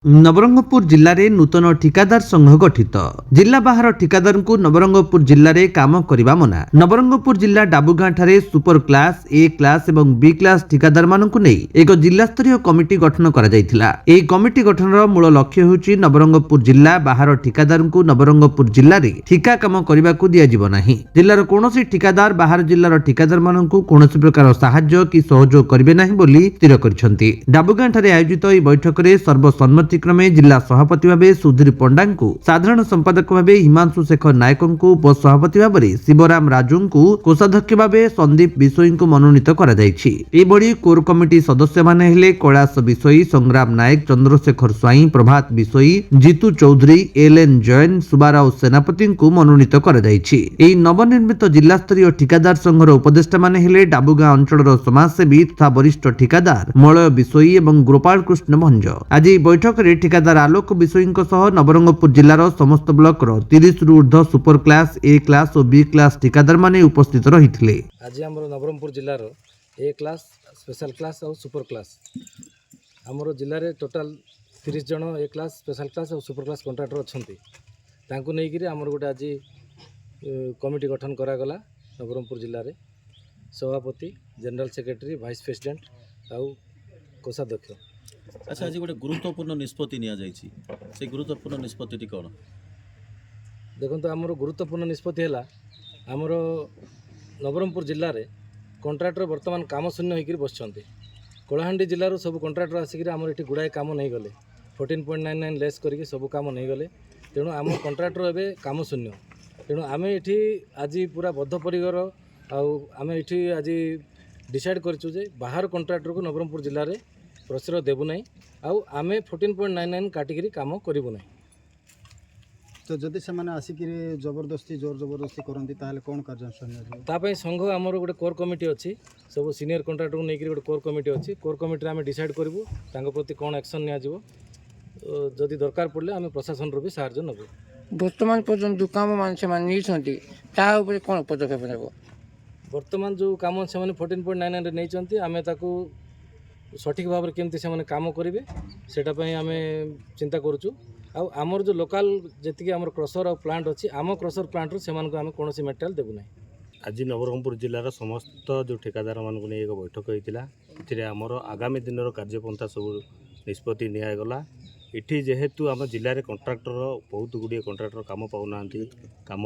नवरंगपुर जिले में नूतन ठिकादार संघ गठित। जिला बाहर ठिकादार को नवरंगपुर जिले में काम करने मना। नवरंगपुर जिला डाबुगां ठारे सुपर क्लास, ए क्लास और बी क्लास ठिकादार मानकु नहीं एक जिला स्तरीय कमिटी गठन करा जायथिला। एही कमिटी गठनर मूल लक्ष्य होउची नवरंगपुर जिला बाहर ठिकादार को नवरंगपुर जिले में ठिका काम करने को दियाजिब नाही। जिलार कोनोसी ठिकादार बाहर जिलार ठिकादार मानकु कोनोसी प्रकार सहाय्य कि सहयोग करिवे नाही बोली स्थिर करिसंती। डाबुगां ठारे आयोजित एही बैठक में सर्वसम्मति क्रमे जिला सभापति भाव सुधीर पंडा को, साधारण संपादक भाव हिमांशु शेखर नायक को, उपसभापति भाव शिवराम राजू को, कोषाध्यक्ष भाव संदीप बिशोई को मनोनीत करा जायछि। एबडी कोर कमिटी सदस्य माने हेले कैलाश बिशोई, संग्राम नायक, चंद्रशेखर स्वाई, प्रभात बिशोई, जीतू चौधरी, एलएन जैन, सुबाराव सेनापति को मनोनीत करा जायछि। एही नवनिर्मित जिला स्तरीय ठिकादार संघर उपदेष्टा माने हेले डाबुगां अंचलर समाजसेवी तथा वरिष्ठ ठिकादार मलय बिशोई एवं गोपाल कृष्ण भंज। आज बैठक ठिकादार आलोक बिशोई नवरंगपुर जिलार समस्त ब्लॉक 30 रु ऊर्ध्व सुपर क्लास, ए क्लास और बी क्लास ठिकादार माने उपस्थित रहिथिले। आज हमर नवरंगपुर जिलार ए क्लास, स्पेशल क्लास और सुपर क्लास हमर जिले में टोटाल 30 जन ए क्लास, स्पेशल क्लास और सुपर क्लास कॉन्ट्रैक्टर अच्छी तांको नहीं करी हमर गोटे आज कमिटी गठन करा गला। नवरंगपुर जिले में सभापति, जनरल सेक्रेटरी, वाइस प्रेसिडेंट और कोषाध्यक्ष। अच्छा, आज गोटे गुरुत्वपूर्ण निष्पत्ति निया जायछि। से गुरुत्वपूर्ण निष्पत्ति कौन देखो आमर गुरुत्वपूर्ण निष्पत्ति है आमर नवरंगपुर जिले में कॉन्ट्रैक्टर वर्तमान काम शून्य होकर बसुँच। कलाहांडी जिलूर सब कॉन्ट्रैक्टर आसिक आमर ये गुड़ाए काम नहीं गले 14.99 लेस करके सब काम नहीं गले। तेणु आम कॉन्ट्रैक्टर एवं काम शून्य। तेणु आम ये आज पूरा बद्धपरिकर आम ये आज डिसाइड करूँ बाहर कॉन्ट्रैक्टर को नवरंगपुर जिले में प्रश्रय देवु ना आम 14.99 काटिकी काम करूँ ना। तो जदि से माने आसिक जबरदस्ती जोर जबरदस्ती करती कौन कार्यानुष्ठान संघ आमर गोटे कोर कमिटी अच्छी सब सीनियर कॉन्ट्रैक्टर को लेकर गोटे कोर कमिटी अच्छी। कोर कमिटी आम डिसाइड करूँ प्रति कौन एक्शन जदि दरकार पड़े आम प्रशासन भी साहाय्य नबू। बर्तमान पर्यटन जो काम मान कौन पदक्षेप नेब? बर्तमान जो काम से 14.99 नहीं आम सठिक भाव में केमती से काम करेंगे सेटापी आम चिंता करुचु। आमर जो लोकल जी आम क्रसर और प्लांट अच्छी आम क्रसर प्लांट से आम कौन मेटेरियल देवु ना। आज नवरंगपुर जिलार समस्त जो ठेकादार मानक नहीं एक बैठक होता है आमर आगामी दिन कार्यपंथा सब निष्पत्ति निगला। इठी जेहेतु आम जिले में कॉन्ट्रैक्टर बहुत गुड़े कॉन्ट्रैक्टर काम पाऊना काम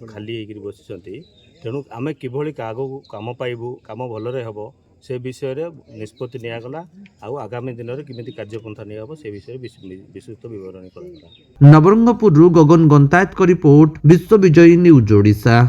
खाली होकर बसी तेणु आम किभली आगू काम पाइबू काम भलरे हम से विषय में निष्पत्ति निगला। आगामी दिन में किमिति कार्यपंथा निहब से विषय विस्तृत विवरणी करा। नवरंगपुर गगन गंतायत रिपोर्ट, विश्व विजयी न्यूज ओडिशा।